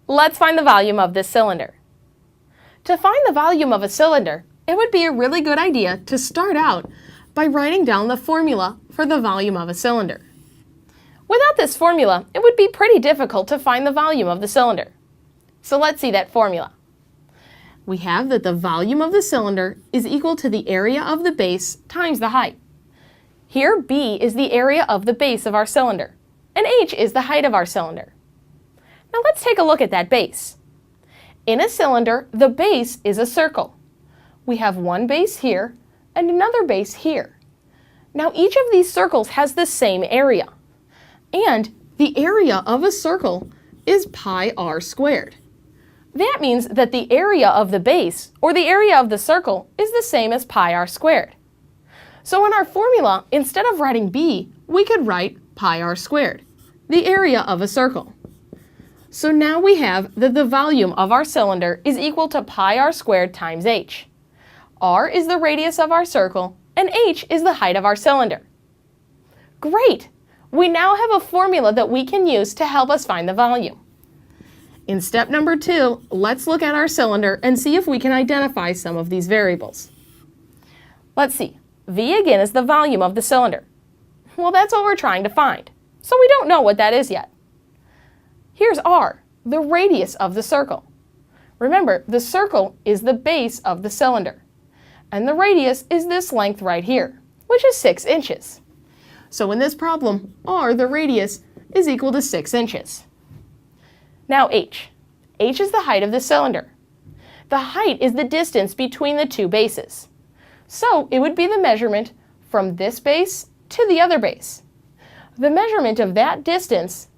Let's find the volume of this cylinder. To find the volume of a cylinder, it would be a really good idea to start out by writing down the formula for the volume of a cylinder. Without this formula, it would be pretty difficult to find the volume of the cylinder. So let's see that formula. We have that the volume of the cylinder is equal to the area of the base times the height. Here, B is the area of the base of our cylinder, and H is the height of our cylinder. Now let's take a look at that base. In a cylinder, the base is a circle. We have one base here and another base here. Now each of these circles has the same area, and the area of a circle is pi r squared. That means that the area of the base, or the area of the circle, is the same as pi r squared. So in our formula, instead of writing B, we could write pi r squared, the area of a circle. So now we have that the volume of our cylinder is equal to pi r squared times h. R is the radius of our circle, and h is the height of our cylinder. Great! We now have a formula that we can use to help us find the volume. In step number 2, let's look at our cylinder and see if we can identify some of these variables. Let's see. V again is the volume of the cylinder. Well, that's what we're trying to find, so we don't know what that is yet. Here's R, the radius of the circle. Remember, the circle is the base of the cylinder, and the radius is this length right here, which is 6 inches. So in this problem, R, the radius, is equal to 6 inches. Now H. H is the height of the cylinder. The height is the distance between the two bases. So it would be the measurement from this base to the other base. The measurement of that distance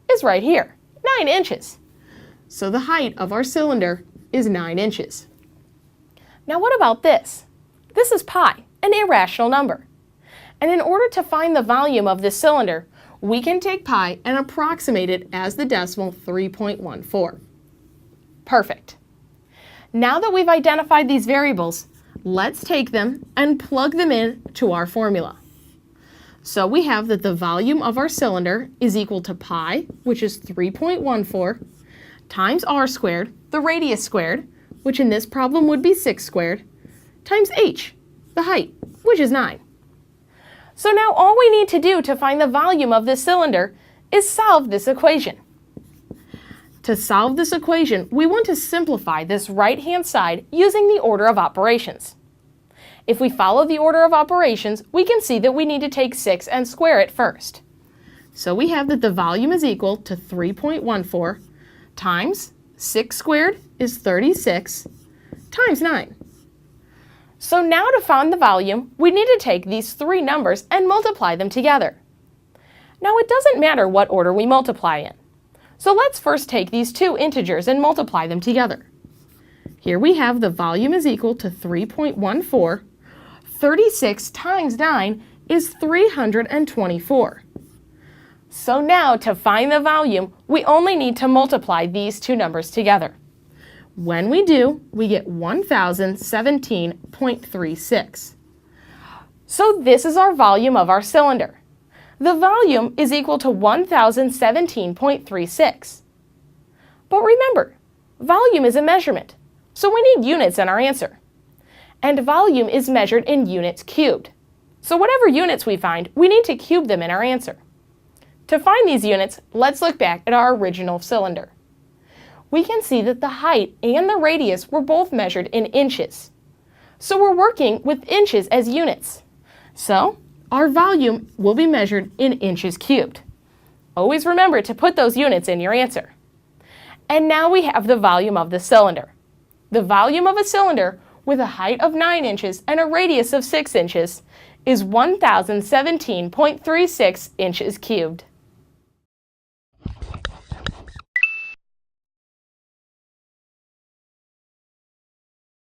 is right here, 9 inches. So the height of our cylinder is 9 inches. Now what about this? This is pi, an irrational number. And in order to find the volume of this cylinder, we can take pi and approximate it as the decimal 3.14. Perfect. Now that we've identified these variables, let's take them and plug them in to our formula. So we have that the volume of our cylinder is equal to pi, which is 3.14, times r squared, the radius squared, which in this problem would be 6 squared, times h, the height, which is 9. So now all we need to do to find the volume of this cylinder is solve this equation. To solve this equation, we want to simplify this right-hand side using the order of operations. If we follow the order of operations, we can see that we need to take 6 and square it first. So we have that the volume is equal to 3.14 times 6 squared is 36 times 9. So now to find the volume, we need to take these three numbers and multiply them together. Now it doesn't matter what order we multiply in. So let's first take these two integers and multiply them together. Here we have the volume is equal to 3.14. 36 times 9 is 324. So now to find the volume, we only need to multiply these two numbers together. When we do, we get 1017.36. So this is our volume of our cylinder. The volume is equal to 1017.36. But remember, volume is a measurement, so we need units in our answer. And volume is measured in units cubed. So whatever units we find, we need to cube them in our answer. To find these units, let's look back at our original cylinder. We can see that the height and the radius were both measured in inches. So we're working with inches as units. So our volume will be measured in inches cubed. Always remember to put those units in your answer. And now we have the volume of the cylinder. The volume of a cylinder with a height of 9 inches and a radius of 6 inches is 1017.36 inches cubed.